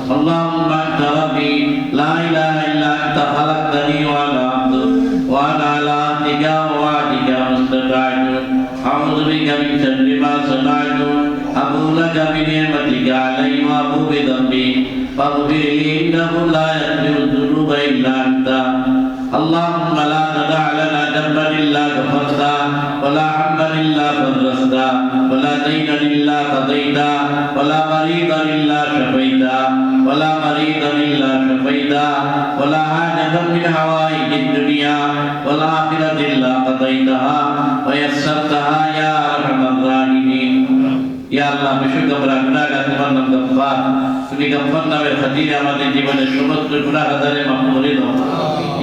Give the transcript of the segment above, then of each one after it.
اللهم أنت ربي لا إله إلا أنت خلقتني وأنا عبدك وأنا على عهدك ووعدك ما استطعت أعوذ بك من شر ما صنعت أبو لك بنعمتك علي وأبو بذنبي فاغفر لي إنه لا يغفر الذنوب إلا أنت اللهم لا تدع لنا ذنبا إلا غفرته ولا هما إلا فرجته ولا دينا إلا قضيته ولا مريضا إلا شفيته ولا مريضا إلا شفيته ولا حاجة من حوائج الدنيا والآخرة إلا قضيتها ويسرتها يا أرحم الراحمين يا الله بشكر গুনাহগার তোমার নাম গফফার তুমি গফফার নামের খাতিরে আমাদের জীবনের সমস্ত গুনাহগারে মাফ করে দাও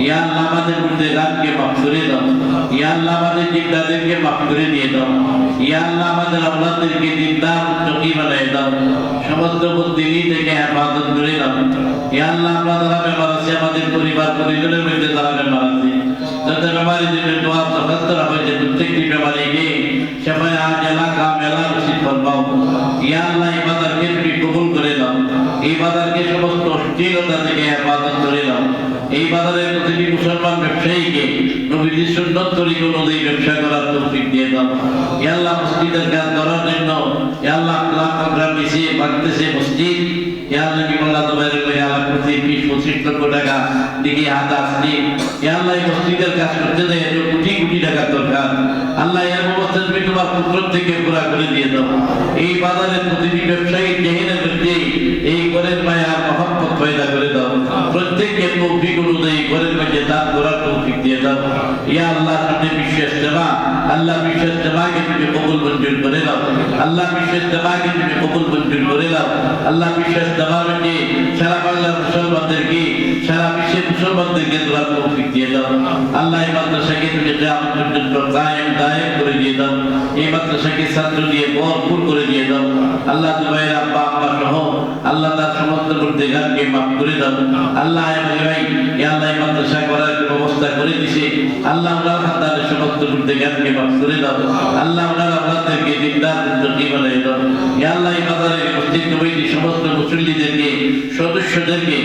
ইয়া আল্লাহ আমাদের গুনাহগারকে মাফ করে দাও ইয়া আল্লাহ আমাদের জিন্দাদেরকে মাফ করে দিয়ে দাও ইয়া আল্লাহ আমাদের আওলাদদেরকে দিনদার মুত্তাকি বানায় দাও সমস্ত বুদ্ধিনি থেকে হেফাজত করে দাও ইয়া আল্লাহ আমরা যারা বেমার আছি আমাদের পরিবার পরিজনের মধ্যে যারা বেমার আছে যত বেমারি দিনের দোয়া সফলতা হয়েছে প্রত্যেকটি বেমারিকে সেবায় আজলা কামেলা রশিদ ফরমাও ইয়া আল্লাহ ইবাদতকে তুমি কবুল করে দাও এই বাজারকে সমস্ত অশ্লীলতা থেকে হেফাজত করে দাও এই বাজারের প্রতিটি মুসলমান ব্যবসায়ীকে নবীজির সুন্নত তরিকা অনুযায়ী ব্যবসা করার তৌফিক দিয়ে দাও ইয়া আল্লাহ মসজিদের কাজ করার জন্য ইয়া আল্লাহ ক্লাব প্রোগ্রাম দিছে বাড়তেছে মসজিদ ইয়া আল্লাহ কি বললা তো বাইরে করে আল্লাহ প্রতি 20-25 লক্ষ টাকা দিকে হাত আসছে ইয়া আল্লাহ এই মসজিদের কাজ করতে দেয় কোটি কোটি টাকা দরকার আল্লাহ এর ব্যবস্থা তুমি তোমার কুদরত থেকে পুরা করে দিয়ে দাও এই বাজারের প্রতিটি ব্যবসায়ী জেহেনের মধ্যে এই ঘরের মায়া মহব্বত পয়দা করে দাও প্রত্যেককে তৌফিক অনুযায়ী ঘরের মধ্যে দান করার তৌফিক দিয়ে দাও ইয়া আল্লাহ সামনে বিশ্ব ইজতেমা আল্লাহ বিশ্ব ইজতেমাকে তুমি কবুল মঞ্জুর করে দাও আল্লাহ বিশ্ব ইজতেমাকে তুমি কবুল মঞ্জুর করে দাও আল্লাহ বিশ্ব ইজতেমার মধ্যে সারা বাংলার মুসলমানদেরকে সারা বিশ্বের মুসলমানদেরকে দোয়ার তৌফিক দিয়ে দাও আল্লাহ এই মাদ্রাসাকে তুমি কিয়ামত পর্যন্ত কায়েম দায়েম করে দিয়ে দাও এই মাদ্রাসাকে ছাত্র দিয়ে ভরপুর করে দিয়ে দাও আল্লাহ তোমার আব্বা আম্মা সহ আল্লাহ তার সমস্ত গুনাহগারকে মাফ করে দাও আল্লাহ ভাই ইয়া আল্লাহ এই মাদ্রাসা করার ব্যবস্থা করে দিয়েছে আল্লাহ ওনার হাতের সমস্ত গুনাহগারকে মাফ করে দাও আল্লাহ ওনার আপনাদেরকে দিনদার মুত্তাকি বানায় দাও ইয়া আল্লাহ এই বাজারে উপস্থিত কমিটির সমস্ত মুসল্লিদেরকে সদস্যদেরকে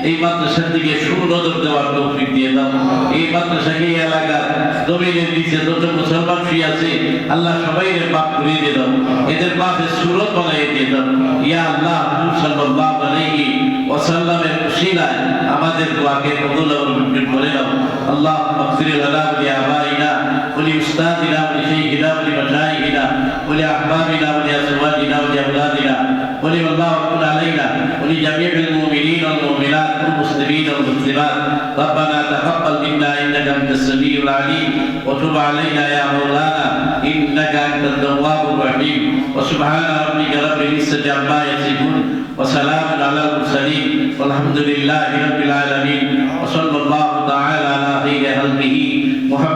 এই মাদ্রাসার দিকে সুনজর দেওয়ার তৌফিক দিয়ে দাও এই মাদ্রাসাকে এই এলাকার জমিনের নিচে যত মুসলমান শুয়ে আছে আল্লাহ সবাইকে মাফ করে দিয়ে দাও এদের মাফে সুরত বানায় দিয়ে দাও ইয়া আল্লাহ সাল্লাল্লাহু আলাইহি ওয়াসাল্লামের উসিলায় আমাদের দোয়াকে কবুল ও মঞ্জুর করে নাও আল্লাহুম্মা আগফির লানা ওয়া লিআবাইনা ওয়া লিউস্তাদিনা ওয়া লিশাইখিনা ওয়া লিমাশাইখিনা ওয়া লিআহবাবিনা ওয়া লিআজওয়াজিনা ওয়া লিআওলাদিনা ওয়া লিল্লাহি কুল আলাইনা ওয়া লিজামিইল মুমিনিন ওয়াল মুমিনাত ওয়াল মুসলিমিন ওয়াল মুসলিমাত ربنا تقبل منا انك انت السميع العليم وتب علينا يا مولانا انك انت التواب الرحيم وسبحان ربك رب العزه عما يصفون وسلام على المرسلين والحمد لله رب العالمين وصلى الله تعالى على خير خلقه محمد